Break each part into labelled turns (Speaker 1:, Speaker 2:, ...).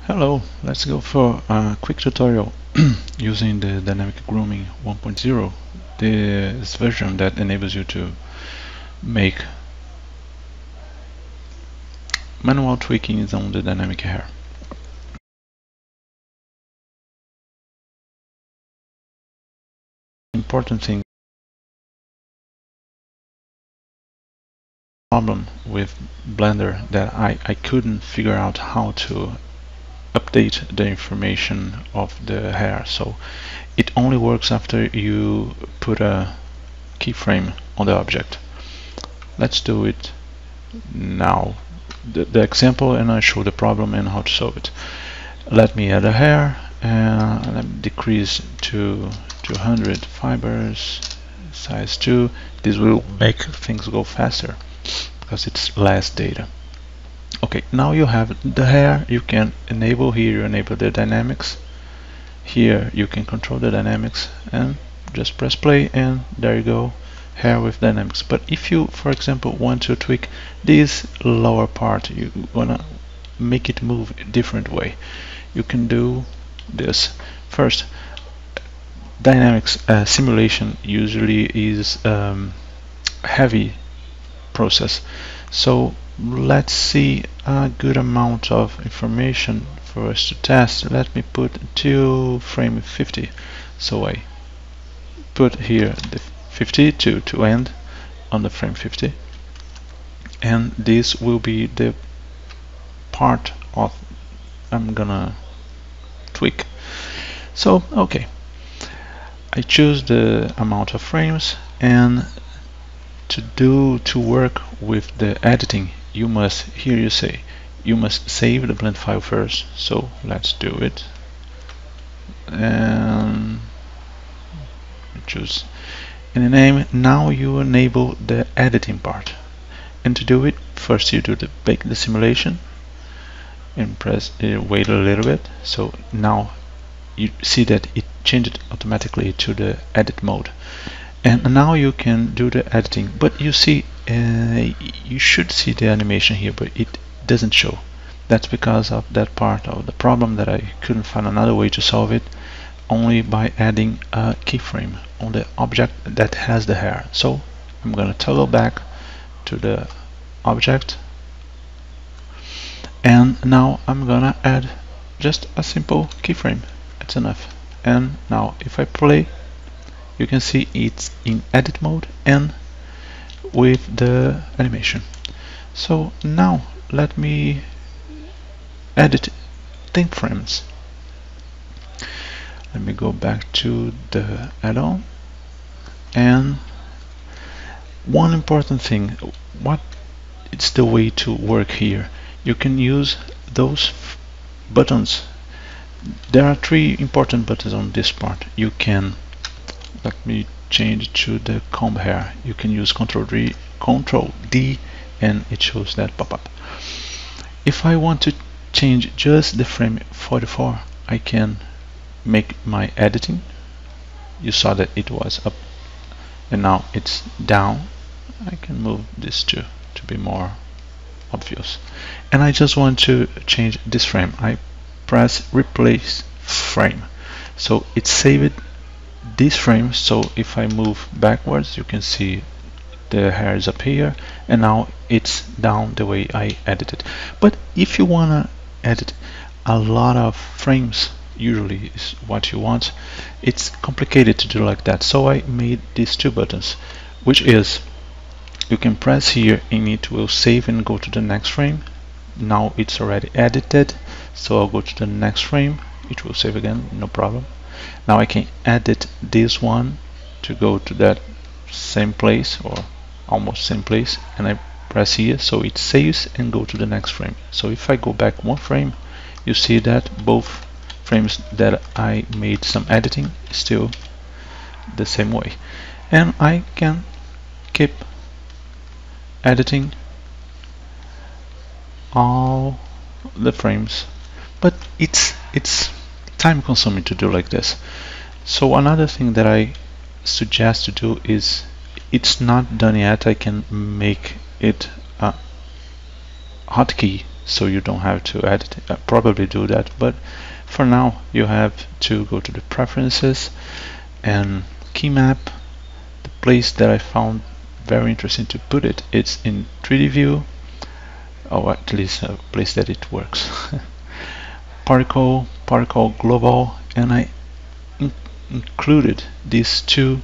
Speaker 1: Hello, let's go for a quick tutorial using the dynamic grooming 1.0, this version that enables you to make manual tweakings on the dynamic hair. Important thing, problem with Blender that I couldn't figure out how to update the information of the hair, so it only works after you put a keyframe on the object. Let's do it now. The example, and I show the problem and how to solve it. Let me add a hair and let me decrease to 200 fibers, size 2. This will make things go faster because it's less data. Okay, now you have the hair. You can enable here, you enable the dynamics. Here you can control the dynamics and just press play and there you go, hair with dynamics. But if you, for example, want to tweak this lower part, you wanna make it move a different way, you can do this. First, dynamics simulation usually is heavy process, so let's see a good amount of information for us to test. Let me put to frame 50, so I put here the 50 to end on the frame 50, and this will be the part of I'm gonna tweak. So okay, I choose the amount of frames, and to work with the editing, you must, here you say, you must save the blend file first. So let's do it, and choose any name. Now you enable the editing part, and to do it, first you do the bake the simulation and press wait a little bit. So now you see that it changed automatically to the edit mode, and now you can do the editing. But you see, you should see the animation here, but it doesn't show. That's because of that part of the problem that I couldn't find another way to solve it, only by adding a keyframe on the object that has the hair. So I'm going to toggle back to the object, and now I'm gonna add just a simple keyframe. It's enough. And now if I play, you can see it's in edit mode and with the animation. So now let me edit 10 frames. Let me go back to the add-on, and one important thing, what it's the way to work here. You can use those buttons. There are 3 important buttons on this part. You can, let me change to the comb hair. You can use Control D and it shows that pop-up. If I want to change just the frame 44, I can make my editing. You saw that it was up and now it's down. I can move this to be more obvious, and I just want to change this frame. I press replace frame, so it saved this frame. So if I move backwards, you can see the hair is up here and now it's down the way I edited. But if you wanna edit a lot of frames, usually is what you want, it's complicated to do like that. So I made these 2 buttons, which is you can press here and it will save and go to the next frame. Now it's already edited, so I'll go to the next frame. It will save again, no problem. Now I can edit this one to go to that same place or almost same place, and I press here, so it saves and go to the next frame. So if I go back 1 frame, you see that both frames that I made some editing still the same way, and I can keep editing all the frames, but it's time consuming to do like this. So another thing that I suggest to do is, it's not done yet, I can make it a hotkey so you don't have to edit it. Probably do that, but for now you have to go to the preferences and keymap. The place that I found very interesting to put it, it's in 3D view, or at least a place that it works. particle global, and I included these two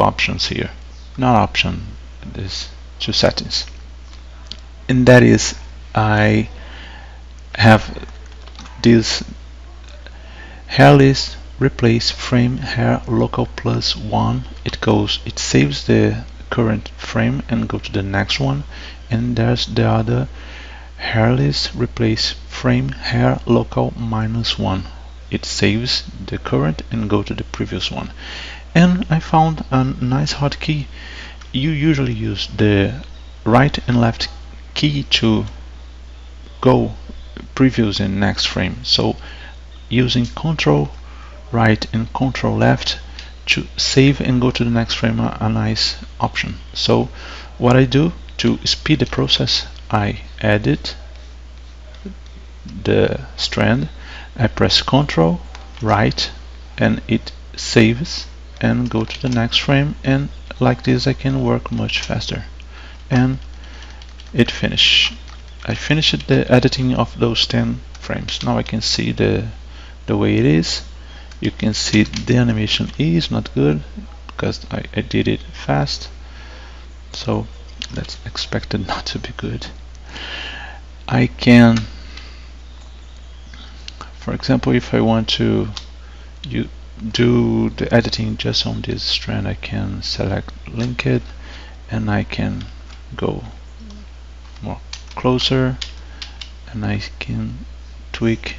Speaker 1: options here, not option, these two settings, and that is I have this hair list replace frame hair local +1. It saves the current frame and go to the next one, and there's the other hair list replace frame hair local -1. It saves the current and go to the previous one. And I found a nice hotkey. You usually use the right and left key to go previous and next frame, so using Control right and Control left to save and go to the next frame are a nice option. So what I do to speed the process, I edit the strand, I press Control right, and it saves and go to the next frame, and like this I can work much faster. And it finished. I finished the editing of those 10 frames. Now I can see the way it is. You can see the animation is not good because I did it fast, so that's expected not to be good. I can, for example, if I want to do the editing just on this strand, I can select link it, and I can go more closer, and I can tweak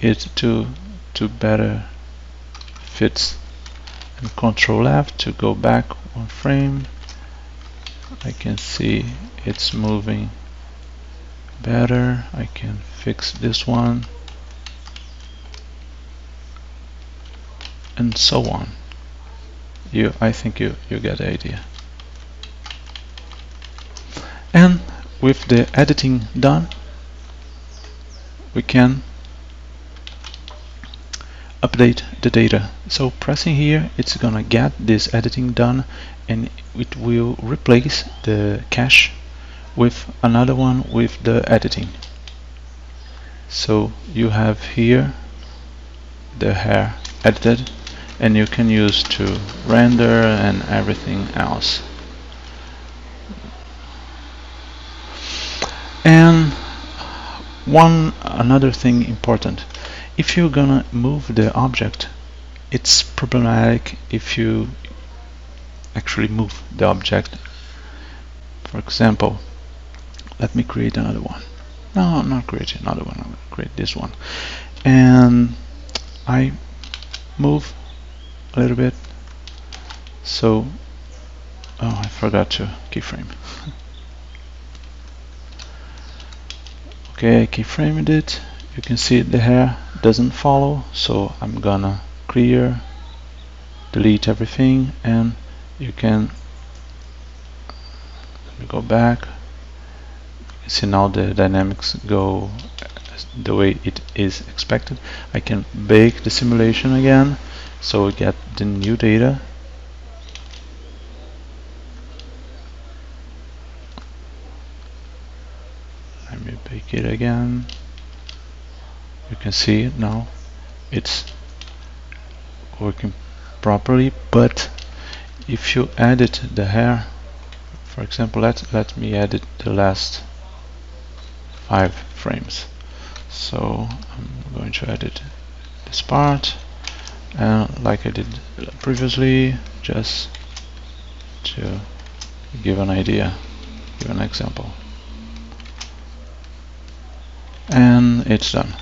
Speaker 1: it to better fits, and Control F to go back one frame. I can see it's moving better. I can fix this one, and so on. I think you get the idea. And with the editing done, we can update the data. So pressing here, it's gonna get this editing done, and it will replace the cache with another one with the editing. So you have here the hair edited, and you can use to render and everything else. And another thing important, if you're gonna move the object, it's problematic if you actually move the object. For example, let me create another one. No, I'm not creating another one, I'm gonna create this one, and I move a little bit. So, oh, I forgot to keyframe. Okay, I keyframed it. You can see the hair doesn't follow, so I'm gonna clear, delete everything, and you can go back. You can see now the dynamics go the way it is expected. I can bake the simulation again, so we get the new data. Let me bake it again. You can see now it's working properly, but if you edit the hair, for example, let me edit the last 5 frames. So I'm going to edit this part, and like I did previously, just to give an idea, give an example. And it's done.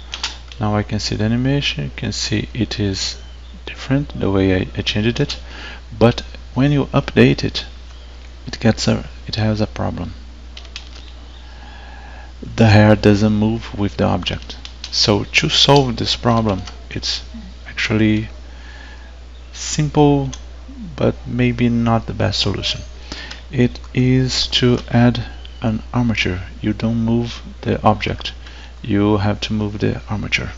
Speaker 1: Now I can see the animation. You can see it is different the way I changed it, but when you update it, it has a problem. The hair doesn't move with the object. So to solve this problem, it's actually simple, but maybe not the best solution. It is to add an armature. You don't move the object, you have to move the armature.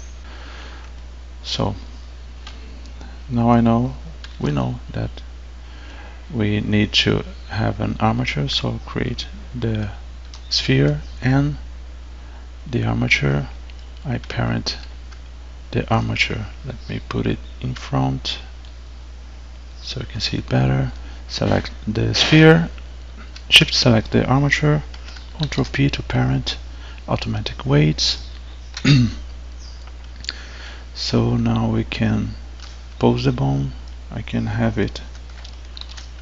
Speaker 1: So now we know that we need to have an armature, so create the sphere and the armature. I parent the armature. Let me put it in front so you can see it better. Select the sphere, shift select the armature, Ctrl P to parent, automatic weights. So now we can pose the bone. I can have it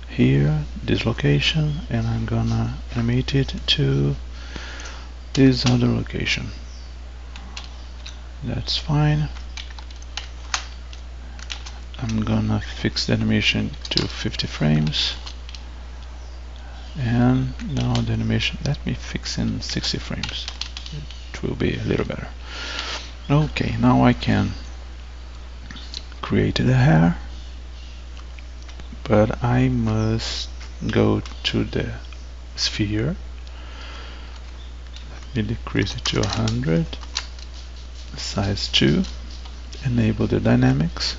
Speaker 1: here, this location, and I'm gonna animate it to this other location. That's fine. I'm gonna fix the animation to 50 frames, and now the animation, let me fix in 60 frames. It will be a little better. Okay, now I can create the hair, but I must go to the sphere. Let me decrease it to 100, size 2, enable the dynamics,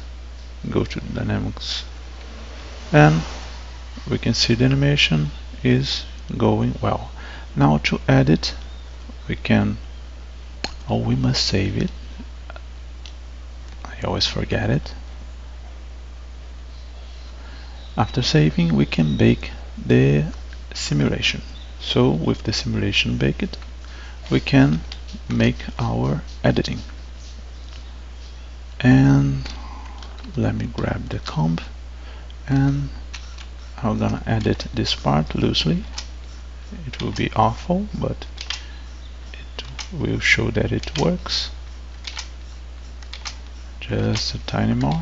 Speaker 1: go to the dynamics, and we can see the animation is going well. Now to edit, we must save it. I always forget it. After saving, we can bake the simulation. So with the simulation baked, we can make our editing. And let me grab the comp, and I'm gonna edit this part loosely. It will be awful, but it will show that it works. Just a tiny more,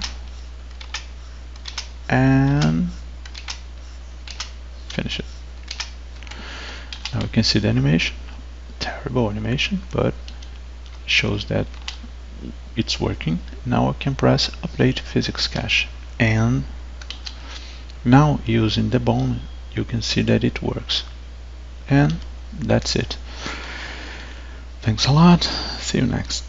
Speaker 1: and finish it. Now we can see the animation. Terrible animation, but shows that it's working. Now I can press update physics cache, and now using the bone you can see that it works. And that's it. Thanks a lot. See you next.